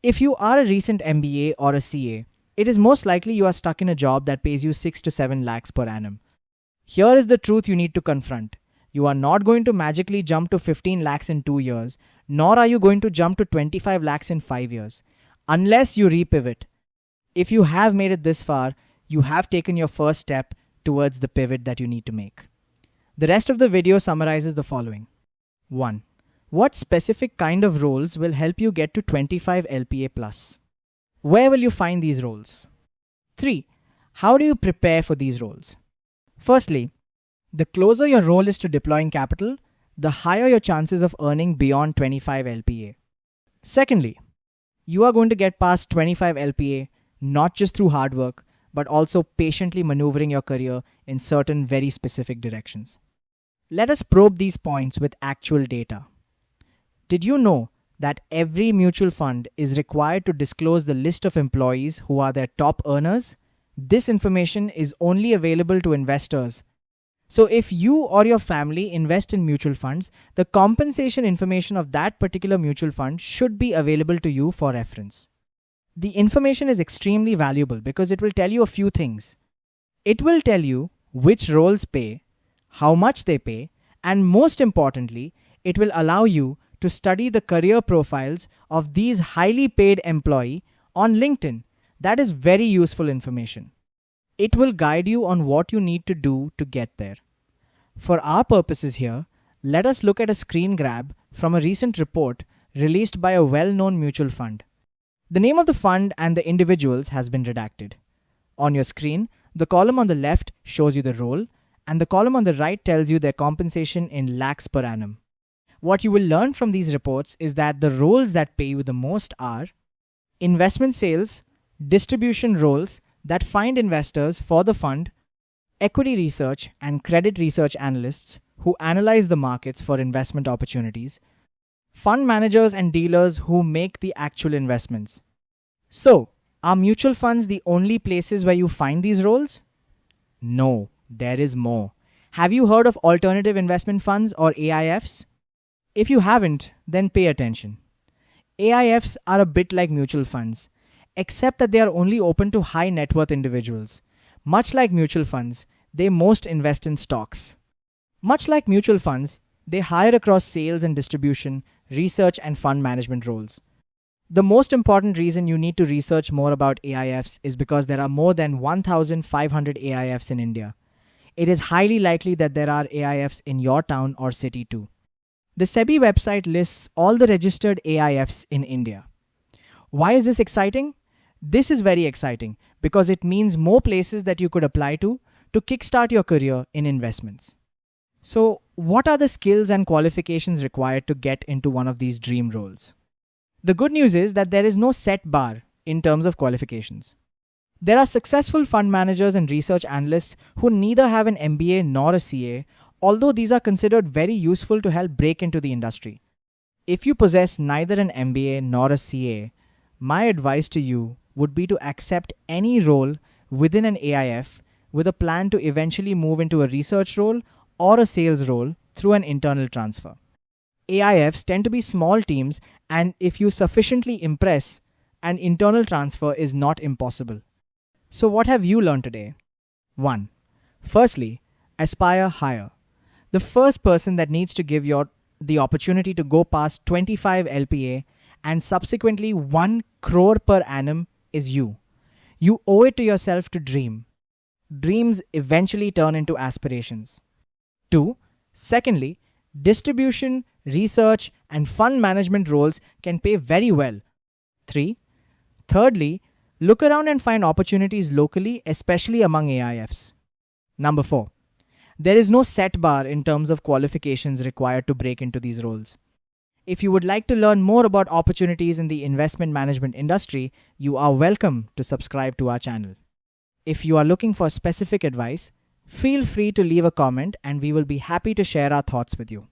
If you are a recent MBA or a CA, it is most likely you are stuck in a job that pays you 6 to 7 lakhs per annum. Here is the truth you need to confront. You are not going to magically jump to 15 lakhs in 2 years, nor are you going to jump to 25 lakhs in 5 years, unless you repivot. If you have made it this far, you have taken your first step towards the pivot that you need to make. The rest of the video summarizes the following. 1. What specific kind of roles will help you get to 25 LPA plus? Where will you find these roles? 3. How do you prepare for these roles? Firstly, the closer your role is to deploying capital, the higher your chances of earning beyond 25 LPA. Secondly, you are going to get past 25 LPA not just through hard work, but also patiently maneuvering your career in certain very specific directions. Let us probe these points with actual data. Did you know that every mutual fund is required to disclose the list of employees who are their top earners? This information is only available to investors. So if you or your family invest in mutual funds, the compensation information of that particular mutual fund should be available to you for reference. The information is extremely valuable because it will tell you a few things. It will tell you which roles pay, how much they pay, and most importantly, it will allow you to study the career profiles of these highly paid employees on LinkedIn. That is very useful information. It will guide you on what you need to do to get there. For our purposes here, let us look at a screen grab from a recent report released by a well-known mutual fund. The name of the fund and the individuals has been redacted. On your screen, the column on the left shows you the role, and the column on the right tells you their compensation in lakhs per annum. What you will learn from these reports is that the roles that pay you the most are investment sales, distribution roles that find investors for the fund, equity research and credit research analysts who analyze the markets for investment opportunities, fund managers and dealers who make the actual investments. So, are mutual funds the only places where you find these roles? No, there is more. Have you heard of alternative investment funds or AIFs? If you haven't, then pay attention. AIFs are a bit like mutual funds, except that they are only open to high net worth individuals. Much like mutual funds, they most invest in stocks. Much like mutual funds, they hire across sales and distribution, research and fund management roles. The most important reason you need to research more about AIFs is because there are more than 1,500 AIFs in India. It is highly likely that there are AIFs in your town or city too. The SEBI website lists all the registered AIFs in India. Why is this exciting? This is very exciting because it means more places that you could apply to kickstart your career in investments. So, what are the skills and qualifications required to get into one of these dream roles? The good news is that there is no set bar in terms of qualifications. There are successful fund managers and research analysts who neither have an MBA nor a CA, although these are considered very useful to help break into the industry. If you possess neither an MBA nor a CA, my advice to you would be to accept any role within an AIF with a plan to eventually move into a research role or a sales role through an internal transfer. AIFs tend to be small teams, and if you sufficiently impress, an internal transfer is not impossible. So what have you learned today? 1. Firstly, aspire higher. The first person that needs to give you the opportunity to go past 25 LPA and subsequently 1 crore per annum is you. You owe it to yourself to dream. Dreams eventually turn into aspirations. 2. Secondly, distribution, research, and fund management roles can pay very well. 3. Thirdly, look around and find opportunities locally, especially among AIFs. Number 4. There is no set bar in terms of qualifications required to break into these roles. If you would like to learn more about opportunities in the investment management industry, you are welcome to subscribe to our channel. If you are looking for specific advice, feel free to leave a comment and we will be happy to share our thoughts with you.